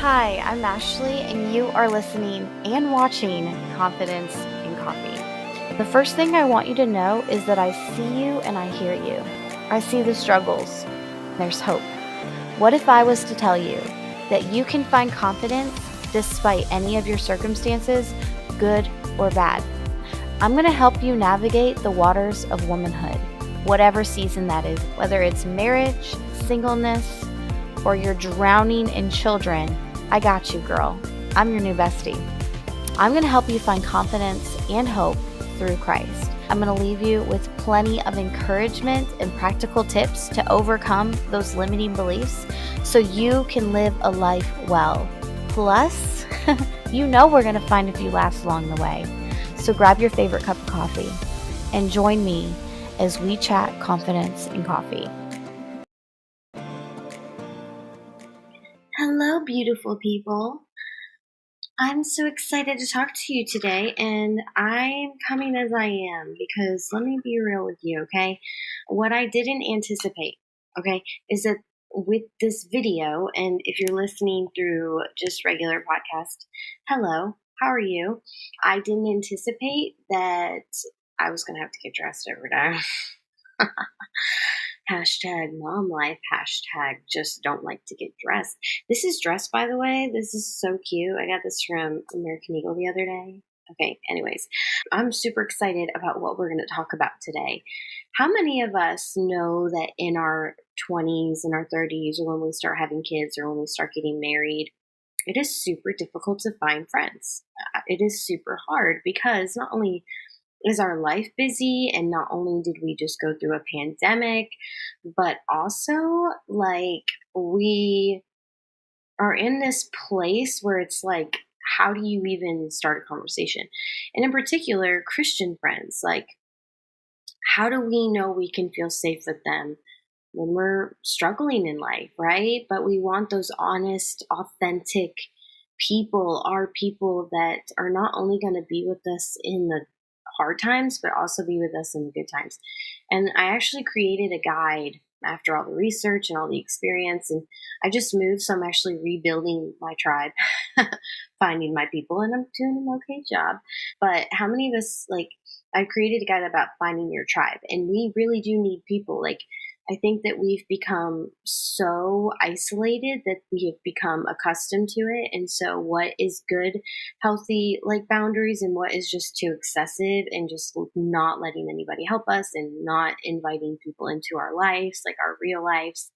Hi, I'm Ashley, and you are listening and watching Confidence in Coffee. The first thing I want you to know is that I see you and I hear you. I see the struggles. There's hope. What if I was to tell you that you can find confidence despite any of your circumstances, good or bad? I'm going to help you navigate the waters of womanhood, whatever season that is, whether it's marriage, singleness, or you're drowning in children. I got you, girl. I'm your new bestie. I'm going to help you find confidence and hope through Christ. I'm going to leave you with plenty of encouragement and practical tips to overcome those limiting beliefs so you can live a life well. Plus, you know we're going to find a few laughs along the way. So grab your favorite cup of coffee and join me as we chat confidence in coffee. Hello, beautiful people. I'm so excited to talk to you today, and I'm coming as I am because let me be real with you, okay? What I didn't anticipate, okay, is that with this video, and if you're listening through just regular podcast, hello, how are you? I didn't anticipate that I was going to have to get dressed every day. Hashtag mom life, hashtag just don't like to get dressed. This is dress, by the way. This is so cute. I got this from American Eagle the other day. Okay, anyways, I'm super excited about what we're going to talk about today. How many of us know that in our 20s and our 30s, or when we start having kids, or when we start getting married, it is super difficult to find friends? It is super hard because not only is our life busy, and not only did we just go through a pandemic, but also like we are in this place where it's like, how do you even start a conversation? And in particular, Christian friends, like, how do we know we can feel safe with them when we're struggling in life, right? But we want those honest, authentic people, are people that are not only going to be with us in the hard times, but also be with us in the good times. And I actually created a guide after all the research and all the experience. And I just moved, so I'm actually rebuilding my tribe, finding my people, and I'm doing an okay job. But how many of us, like, I created a guide about finding your tribe, and we really do need people. Like, I think that we've become so isolated that we have become accustomed to it. And so what is good, healthy, like boundaries, and what is just too excessive and just not letting anybody help us and not inviting people into our lives, like our real lives.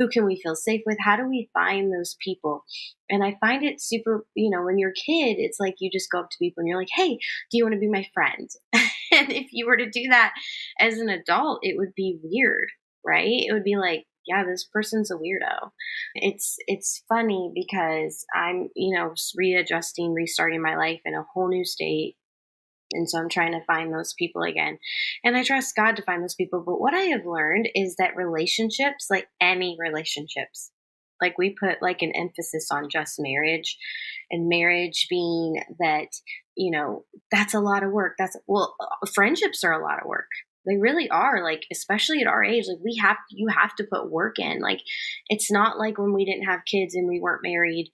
Who can we feel safe with? How do we find those people? And I find it super, when you're a kid, it's like you just go up to people and you're like, hey, do you want to be my friend? And if you were to do that as an adult, it would be weird, right? It would be like, yeah, this person's a weirdo. It's funny because I'm, readjusting, restarting my life in a whole new state. And so I'm trying to find those people again. And I trust God to find those people. But what I have learned is that relationships, like any relationships, like we put like an emphasis on just marriage, and marriage being that, that's a lot of work. Friendships are a lot of work. They really are, like, especially at our age, like you have to put work in. Like, it's not like when we didn't have kids and we weren't married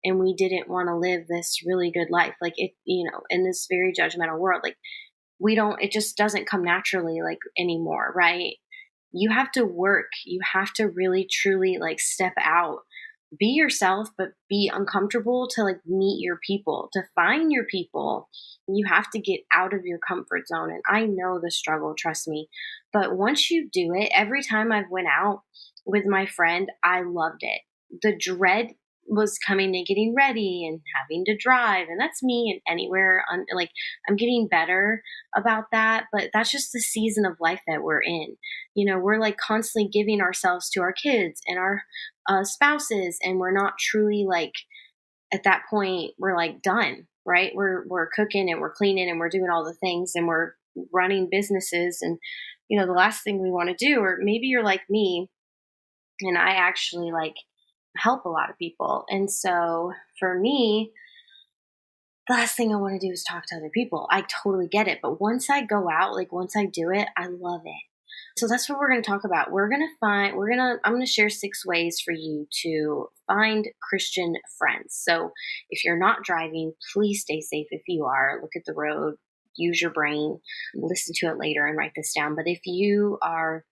and we didn't want to live this really good life. Like, it, in this very judgmental world, like it just doesn't come naturally like anymore, right? You have to work. You have to really, truly like step out, be yourself, but be uncomfortable to like meet your people, to find your people. You have to get out of your comfort zone. And I know the struggle, trust me. But once you do it, every time I've went out with my friend, I loved it. The dread was coming to getting ready and having to drive, and that's me and anywhere like I'm getting better about that, but that's just the season of life that we're in. We're like constantly giving ourselves to our kids and our spouses, and we're not truly like at that point we're like done, right? We're cooking and we're cleaning and we're doing all the things and we're running businesses, and the last thing we want to do, or maybe you're like me and I actually like help a lot of people. And so for me, the last thing I want to do is talk to other people. I totally get it. But once I go out, like once I do it, I love it. So that's what we're going to talk about. I'm going to share 6 ways for you to find Christian friends. So if you're not driving, please stay safe. If you are, look at the road, use your brain, listen to it later and write this down. But if you are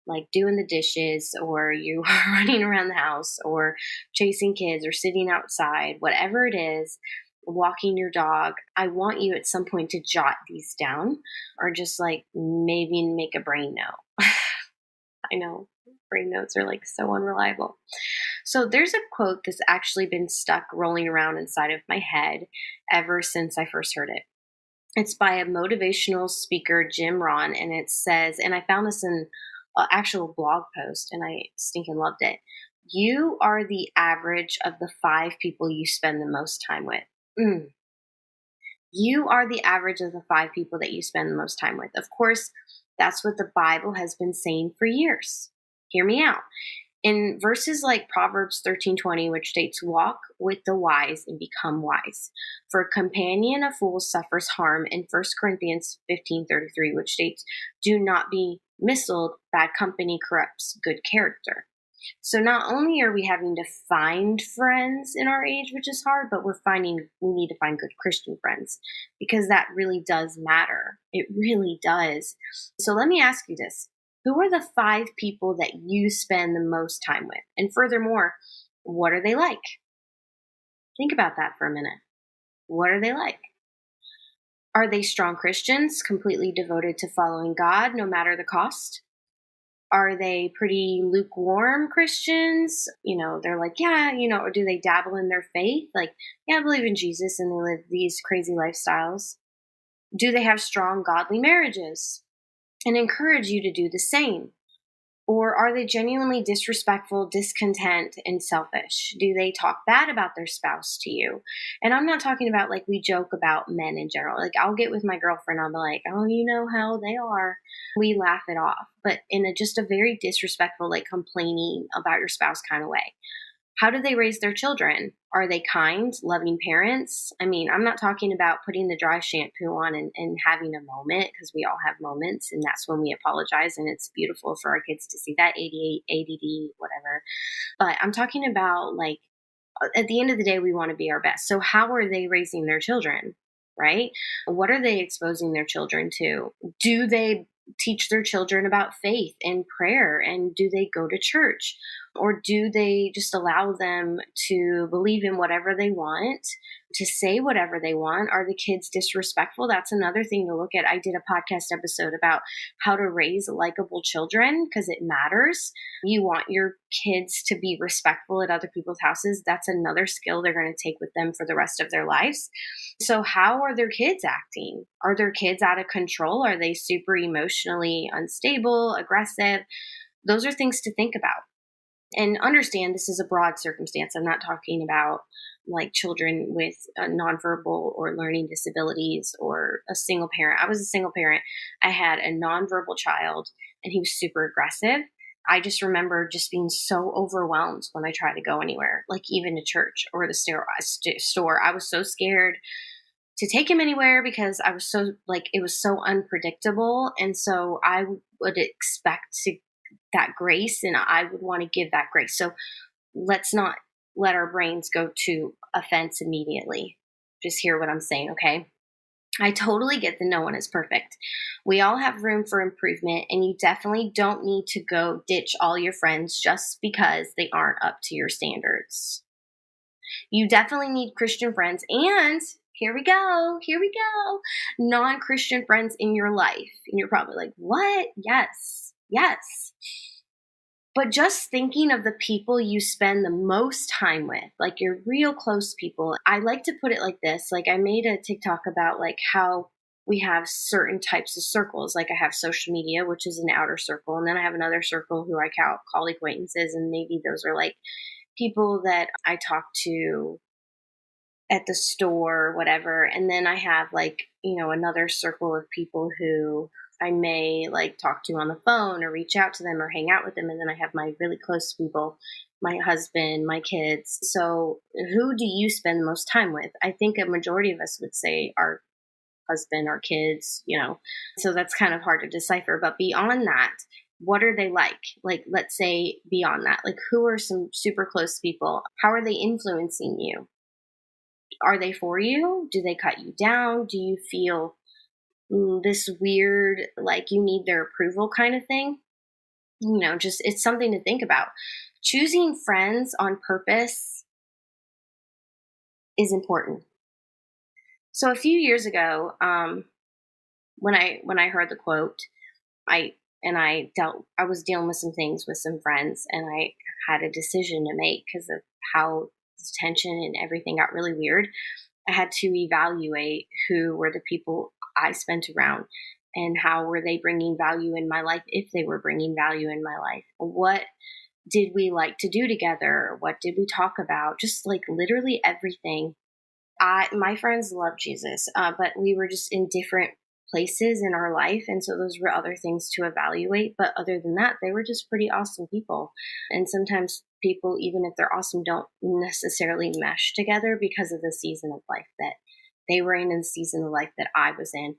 like doing the dishes, or you are running around the house, or chasing kids, or sitting outside, whatever it is, walking your dog, I want you at some point to jot these down, or just like maybe make a brain note. I know brain notes are like so unreliable. So there's a quote that's actually been stuck rolling around inside of my head ever since I first heard it. It's by a motivational speaker, Jim Rohn, and it says, and I found this in an actual blog post, and I stinking loved it. You are the average of the 5 people you spend the most time with. You are the average of the 5 people that you spend the most time with. Of course, that's what the Bible has been saying for years. Hear me out. In verses like Proverbs 13:20, which states, "Walk with the wise and become wise. For a companion of fools suffers harm," and 1 Corinthians 15:33, which states, "Do not be misled, bad company corrupts good character." So not only are we having to find friends in our age, which is hard, but we need to find good Christian friends, because that really does matter. It really does. So let me ask you this. Who are the 5 people that you spend the most time with? And furthermore, what are they like? Think about that for a minute. What are they like? Are they strong Christians, completely devoted to following God no matter the cost? Are they pretty lukewarm Christians? They're like, yeah, or do they dabble in their faith? Like, yeah, I believe in Jesus, and they live these crazy lifestyles. Do they have strong, godly marriages and encourage you to do the same? Or are they genuinely disrespectful, discontent, and selfish? Do they talk bad about their spouse to you? And I'm not talking about like we joke about men in general. Like I'll get with my girlfriend, I'll be like, oh, you know how they are. We laugh it off, but in just a very disrespectful, like complaining about your spouse kind of way. How do they raise their children? Are they kind, loving parents? I mean, I'm not talking about putting the dry shampoo on and having a moment, because we all have moments, and that's when we apologize, and it's beautiful for our kids to see that. ADD, whatever. But I'm talking about, like, at the end of the day, we want to be our best. So how are they raising their children, right? What are they exposing their children to? Do they teach their children about faith and prayer? And do they go to church? Or do they just allow them to believe in whatever they want, to say whatever they want? Are the kids disrespectful? That's another thing to look at. I did a podcast episode about how to raise likable children, because it matters. You want your kids to be respectful at other people's houses. That's another skill they're going to take with them for the rest of their lives. So how are their kids acting? Are their kids out of control? Are they super emotionally unstable, aggressive? Those are things to think about. And understand this is a broad circumstance. I'm not talking about like children with nonverbal or learning disabilities, or a single parent. I was a single parent. I had a nonverbal child, and he was super aggressive. I just remember just being so overwhelmed when I tried to go anywhere, like even to church or the store. I was so scared to take him anywhere, because I was so like, it was so unpredictable. And so I would expect that grace, and I would want to give that grace. So let's not let our brains go to offense immediately. Just hear what I'm saying, okay? I totally get that no one is perfect. We all have room for improvement, and you definitely don't need to go ditch all your friends just because they aren't up to your standards. You definitely need Christian friends, and here we go, non-Christian friends in your life. And you're probably like, what? Yes. But just thinking of the people you spend the most time with, like your real close people. I like to put it like this. Like I made a TikTok about like how we have certain types of circles. Like I have social media, which is an outer circle. And then I have another circle who I call acquaintances. And maybe those are like people that I talk to at the store or whatever. And then I have like, another circle of people who I may like talk to on the phone or reach out to them or hang out with them. And then I have my really close people, my husband, my kids. So who do you spend the most time with? I think a majority of us would say our husband, our kids, so that's kind of hard to decipher. But beyond that, What are they like? Like, let's say beyond that, like, who are some super close people? How are they influencing you? Are they for you? Do they cut you down? Do you feel this weird, like you need their approval kind of thing? Just it's something to think about. Choosing friends on purpose is important. So a few years ago, when I heard the quote, I was dealing with some things with some friends, and I had a decision to make because of how the tension and everything got really weird. I had to evaluate who were the people I spent around and how were they bringing value in my life, if they were bringing value in my life. What did we like to do together? What did we talk about? Just like literally everything. My friends love Jesus, but we were just in different places in our life, and so those were other things to evaluate. But other than that, they were just pretty awesome people. And sometimes people, even if they're awesome, don't necessarily mesh together because of the season of life that they were in and the season of life that I was in.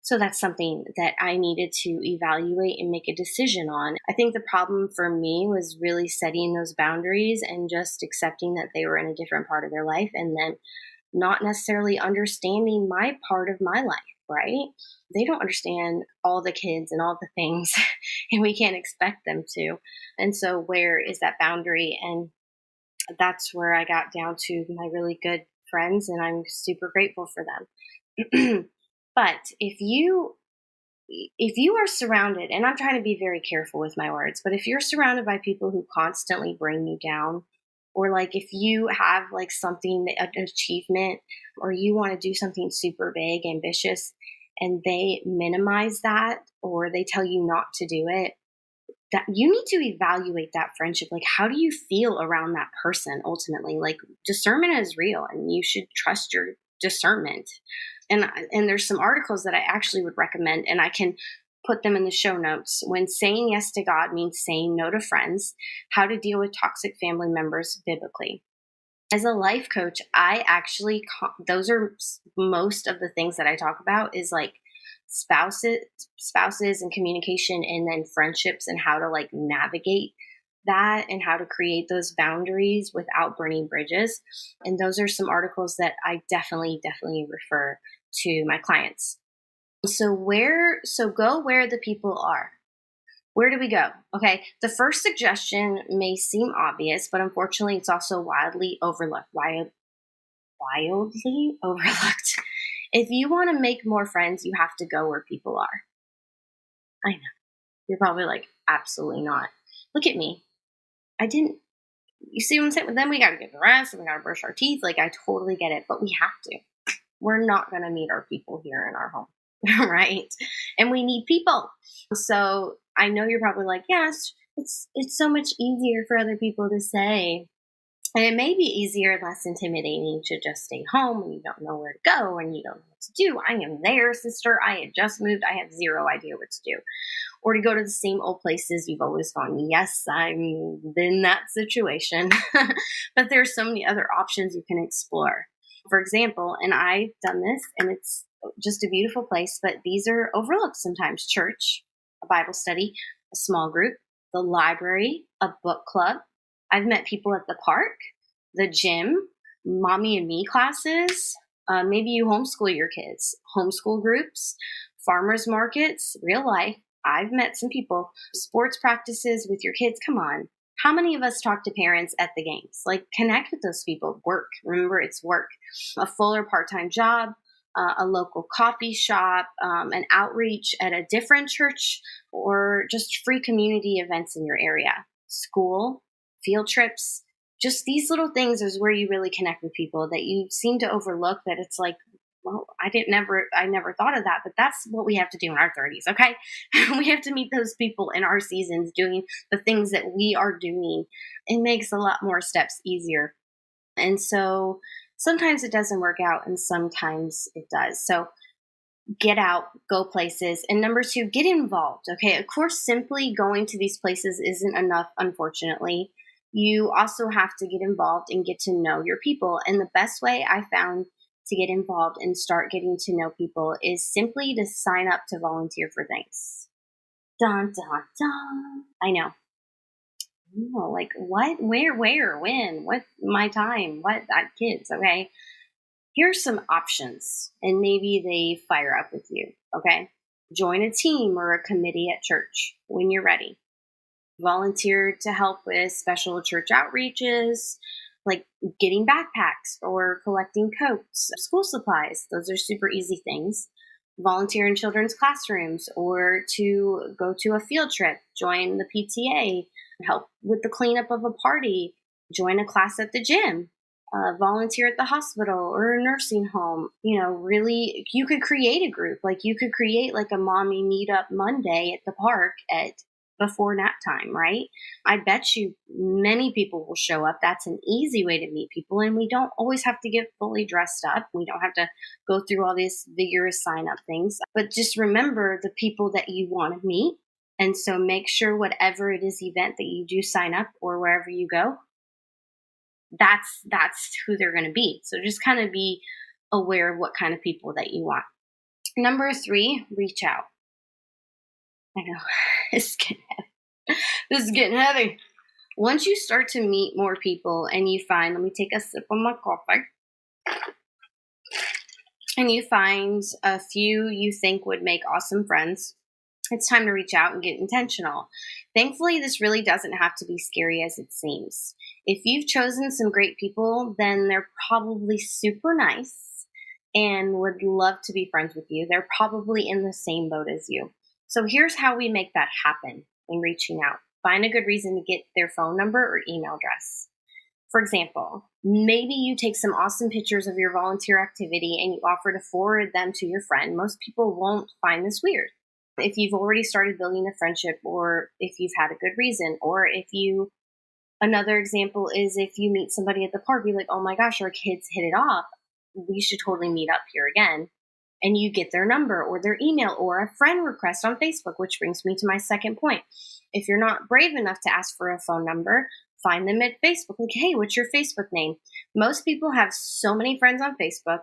So that's something that I needed to evaluate and make a decision on. I think the problem for me was really setting those boundaries and just accepting that they were in a different part of their life, and then not necessarily understanding my part of my life, right? They don't understand all the kids and all the things, and we can't expect them to. And so, where is that boundary? And that's where I got down to my really good friends, and I'm super grateful for them. But if you are surrounded, and I'm trying to be very careful with my words, but if you're surrounded by people who constantly bring you down, or like if you have like something, an achievement, or you want to do something super big, ambitious, and they minimize that, or they tell you not to do it, that you need to evaluate that friendship. Like, how do you feel around that person ultimately? Like, discernment is real, and you should trust your discernment. And there's some articles that I actually would recommend, and I can put them in the show notes. When saying yes to God means saying no to friends, how to deal with toxic family members biblically. As a life coach, I actually, those are most of the things that I talk about, is like spouses and communication, and then friendships and how to like navigate that and how to create those boundaries without burning bridges. And those are some articles that I definitely refer to my clients. So go where the people are. Where do we go? Okay, the first suggestion may seem obvious, but unfortunately it's also wildly overlooked. Wildly overlooked. If you want to make more friends, you have to go where people are. I know. You're probably like, absolutely not. Look at me. You see what I'm saying? But then we got to get dressed and we got to brush our teeth. Like, I totally get it, but we have to. We're not going to meet our people here in our home, right? And we need people. So I know you're probably like, yes, it's so much easier for other people to say. And it may be easier and less intimidating to just stay home when you don't know where to go and you don't know what to do. I am there, sister. I had just moved. I have zero idea what to do. Or to go to the same old places you've always gone. Yes, I'm in that situation. But there's so many other options you can explore. For example, and I've done this, and it's just a beautiful place, but these are overlooked sometimes. Church, a Bible study, a small group, the library, a book club. I've met people at the park, the gym, mommy and me classes. Maybe you homeschool your kids, homeschool groups, farmers markets, real life. I've met some people, sports practices with your kids. Come on. How many of us talk to parents at the games? Like, connect with those people. Work. Remember, it's work. A full or part-time job, a local coffee shop, an outreach at a different church, or just free community events in your area. School, field trips. Just these little things is where you really connect with people that you seem to overlook, that it's like, well, I never thought of that, but that's what we have to do in our 30s. Okay. We have to meet those people in our seasons doing the things that we are doing. It makes a lot more steps easier. And so sometimes it doesn't work out and sometimes it does. So get out, go places. And number 2, get involved. Okay. Of course, simply going to these places isn't enough, unfortunately. You also have to get involved and get to know your people. And the best way I found to get involved and start getting to know people is simply to sign up to volunteer for things. Dun, dun, dun. I know. Oh, like what, where, when, what, my time, what, kids, okay? Here's some options, and maybe they fire up with you, okay? Join a team or a committee at church when you're ready. Volunteer to help with special church outreaches, like getting backpacks or collecting coats, school supplies. Those are super easy things. Volunteer in children's classrooms or to go to a field trip, join the PTA, help with the cleanup of a party, join a class at the gym, volunteer at the hospital or a nursing home. Really, you could create a group. Like you could create like a mommy meetup Monday at the park at before nap time, right? I bet you many people will show up. That's an easy way to meet people. And we don't always have to get fully dressed up. We don't have to go through all these vigorous sign up things. But just remember the people that you want to meet. And so make sure whatever it is event that you do sign up or wherever you go, that's who they're going to be. So just kind of be aware of what kind of people that you want. Number 3, reach out. I know, this is getting heavy. Once you start to meet more people and you find, let me take a sip of my coffee, and you find a few you think would make awesome friends, it's time to reach out and get intentional. Thankfully, this really doesn't have to be scary as it seems. If you've chosen some great people, then they're probably super nice and would love to be friends with you. They're probably in the same boat as you. So here's how we make that happen when reaching out. Find a good reason to get their phone number or email address. For example, maybe you take some awesome pictures of your volunteer activity and you offer to forward them to your friend. Most people won't find this weird. If you've already started building a friendship, or if you've had a good reason, or another example is if you meet somebody at the park, be like, oh my gosh, our kids hit it off. We should totally meet up here again. And you get their number or their email or a friend request on Facebook, which brings me to my second point. If you're not brave enough to ask for a phone number, find them at Facebook. Like, hey, what's your Facebook name? Most people have so many friends on Facebook,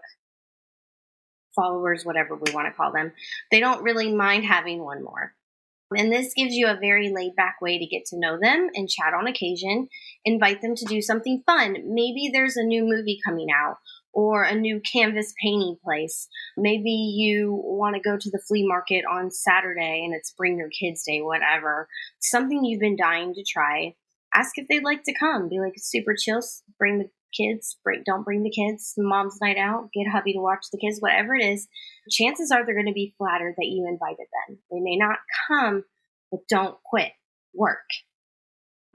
followers, whatever we want to call them. They don't really mind having one more. And this gives you a very laid back way to get to know them and chat on occasion. Invite them to do something fun. Maybe there's a new movie coming out or a new canvas painting place. Maybe you want to go to the flea market on Saturday and it's Bring Your Kids Day, whatever. Something you've been dying to try. Ask if they'd like to come. Be like, it's super chill. Bring the kids. Don't bring the kids. Mom's night out. Get hubby to watch the kids. Whatever it is. Chances are they're going to be flattered that you invited them. They may not come, but don't quit. Work.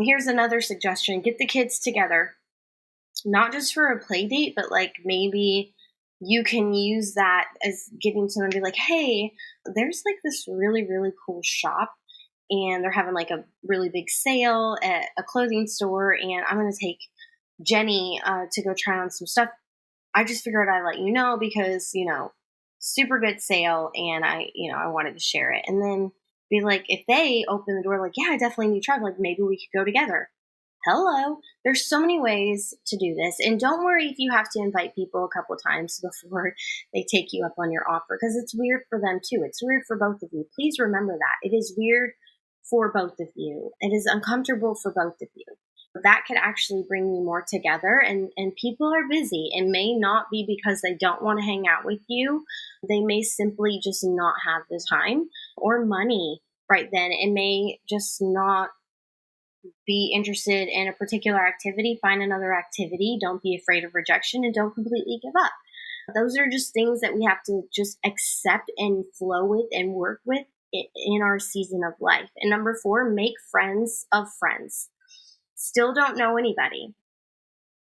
Here's another suggestion. Get the kids together. Not just for a play date, but like maybe you can use that as getting to them and be like, hey, there's like this really, really cool shop and they're having like a really big sale at a clothing store and I'm going to take Jenny to go try on some stuff. I just figured I'd let you know because, super good sale and I wanted to share it. And then be like, if they open the door, like, yeah, I definitely need to try. Like, maybe we could go together. Hello. There's so many ways to do this. And don't worry if you have to invite people a couple times before they take you up on your offer, because it's weird for them too. It's weird for both of you. Please remember that. It is weird for both of you. It is uncomfortable for both of you. That could actually bring you more together. And people are busy. It may not be because they don't want to hang out with you. They may simply just not have the time or money right then. It may just not be interested in a particular activity. Find another activity. Don't be afraid of rejection and don't completely give up. Those are just things that we have to just accept and flow with and work with in our season of life. And number 4, make friends of friends. Still don't know anybody.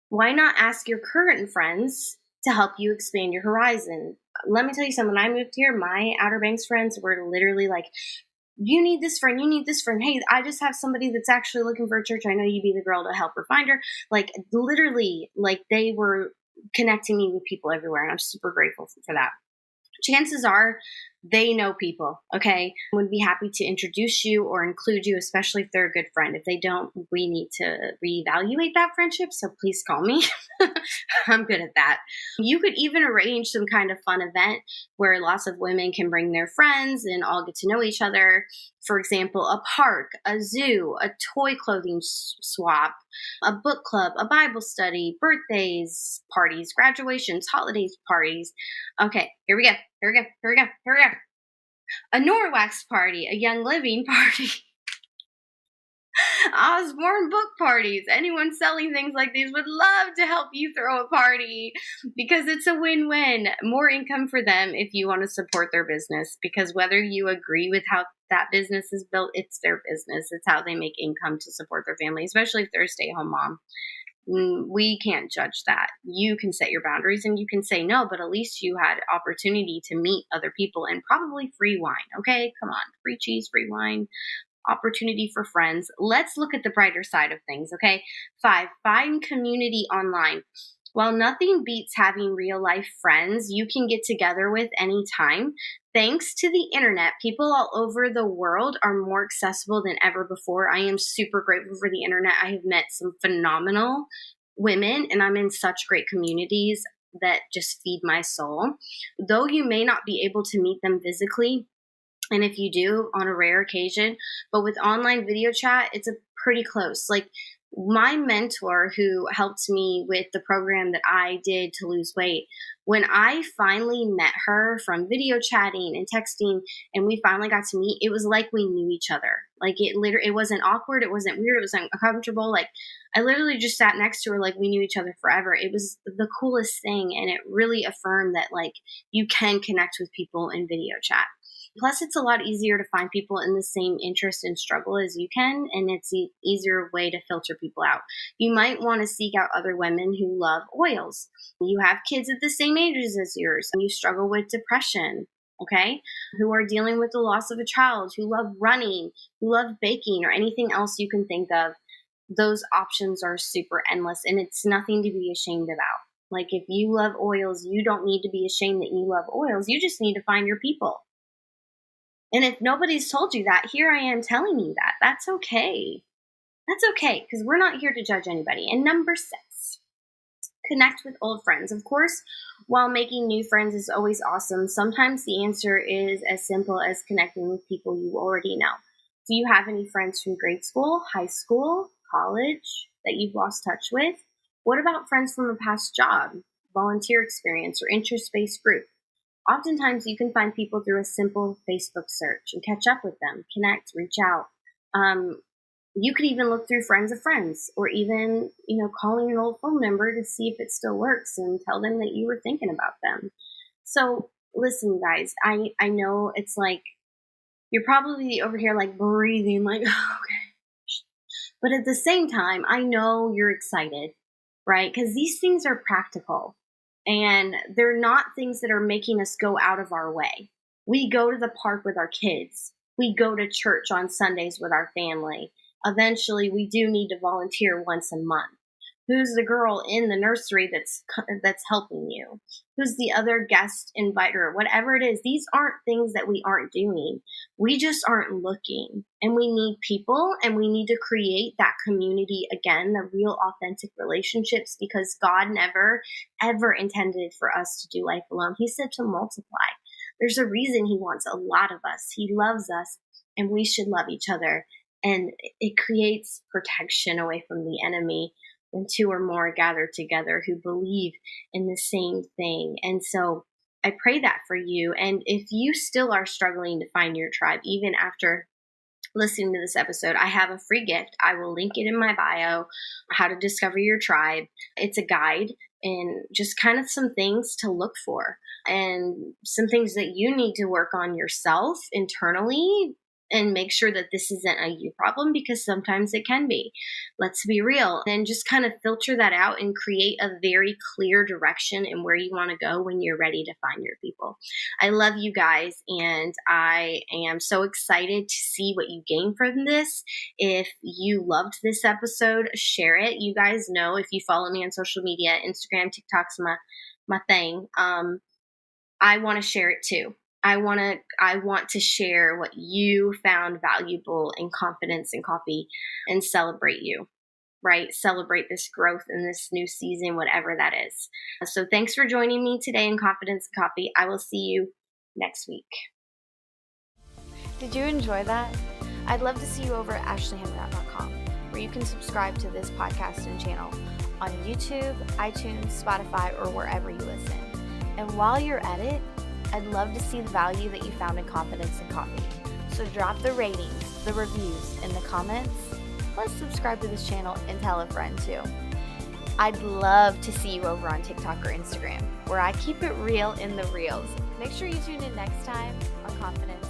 Why not ask your current friends to help you expand your horizon? Let me tell you something. When I moved here, my Outer Banks friends were literally like, you need this friend, you need this friend. Hey, I just have somebody that's actually looking for a church. I know you'd be the girl to help her find her. Like literally, like they were connecting me with people everywhere. And I'm super grateful for that. Chances are they know people, okay? Would be happy to introduce you or include you, especially if they're a good friend. If they don't, we need to reevaluate that friendship. So please call me. I'm good at that. You could even arrange some kind of fun event where lots of women can bring their friends and all get to know each other. For example, a park, a zoo, a toy clothing swap, a book club, a Bible study, birthdays, parties, graduations, holidays, parties. Okay, here we go. Here we go. Here we go. Here we go. A Norwax party, a Young Living party. Osborne book parties. Anyone selling things like these would love to help you throw a party because it's a win-win. More income for them if you want to support their business, because whether you agree with how that business is built, it's their business. It's how they make income to support their family, especially if they're a stay-at-home mom. We can't judge that. You can set your boundaries and you can say no, but at least you had opportunity to meet other people and probably free wine. Okay, come on, free cheese, free wine, opportunity for friends. Let's look at the brighter side of things, okay? 5, find community online. While nothing beats having real life friends you can get together with anytime, thanks to the internet, people all over the world are more accessible than ever before. I am super grateful for the internet. I have met some phenomenal women, and I'm in such great communities that just feed my soul. Though you may not be able to meet them physically, and if you do, on a rare occasion, but with online video chat, it's a pretty close. Like my mentor who helped me with the program that I did to lose weight, when I finally met her from video chatting and texting and we finally got to meet, it was like we knew each other. Like it wasn't awkward. It wasn't weird. It wasn't uncomfortable. Like I literally just sat next to her like we knew each other forever. It was the coolest thing. And it really affirmed that like you can connect with people in video chat. Plus, it's a lot easier to find people in the same interest and struggle as you can, and it's an easier way to filter people out. You might want to seek out other women who love oils. You have kids at the same ages as yours, and you struggle with depression, okay? Who are dealing with the loss of a child, who love running, who love baking, or anything else you can think of. Those options are super endless, and it's nothing to be ashamed about. Like, if you love oils, you don't need to be ashamed that you love oils. You just need to find your people. And if nobody's told you that, here I am telling you that. That's okay. That's okay, because we're not here to judge anybody. And number 6, connect with old friends. Of course, while making new friends is always awesome, sometimes the answer is as simple as connecting with people you already know. Do you have any friends from grade school, high school, college that you've lost touch with? What about friends from a past job, volunteer experience, or interest-based group? Oftentimes, you can find people through a simple Facebook search and catch up with them, connect, reach out. You could even look through friends of friends, or even, calling an old phone number to see if it still works and tell them that you were thinking about them. So listen, guys, I know it's like, you're probably over here like breathing, like, oh, okay. But at the same time, I know you're excited, right? Because these things are practical. And they're not things that are making us go out of our way. We go to the park with our kids. We go to church on Sundays with our family. Eventually, we do need to volunteer once a month. Who's the girl in the nursery that's helping you? Who's the other guest inviter? Whatever it is, these aren't things that we aren't doing. We just aren't looking. And we need people, and we need to create that community again, the real authentic relationships, because God never, ever intended for us to do life alone. He said to multiply. There's a reason he wants a lot of us. He loves us, and we should love each other. And it creates protection away from the enemy when 2 or more gather together who believe in the same thing. And so I pray that for you. And if you still are struggling to find your tribe, even after listening to this episode, I have a free gift. I will link it in my bio, how to discover your tribe. It's a guide and just kind of some things to look for and some things that you need to work on yourself internally and make sure that this isn't a you problem, because sometimes it can be. Let's be real. And just kind of filter that out and create a very clear direction in where you want to go when you're ready to find your people. I love you guys, and I am so excited to see what you gain from this. If you loved this episode, share it. You guys know, if you follow me on social media, Instagram, TikTok's my thing. I want to share it too. I want to share what you found valuable in Confidence and Coffee and celebrate you. right? Celebrate this growth in this new season, whatever that is. So thanks for joining me today in Confidence and Coffee. I will see you next week. Did you enjoy that? I'd love to see you over at ashleyhenrat.com, where you can subscribe to this podcast and channel on YouTube, iTunes, Spotify, or wherever you listen. And while you're at it, I'd love to see the value that you found in Confidence and Coffee. So drop the ratings, the reviews, and the comments. Plus subscribe to this channel and tell a friend too. I'd love to see you over on TikTok or Instagram, where I keep it real in the reels. Make sure you tune in next time on Confidence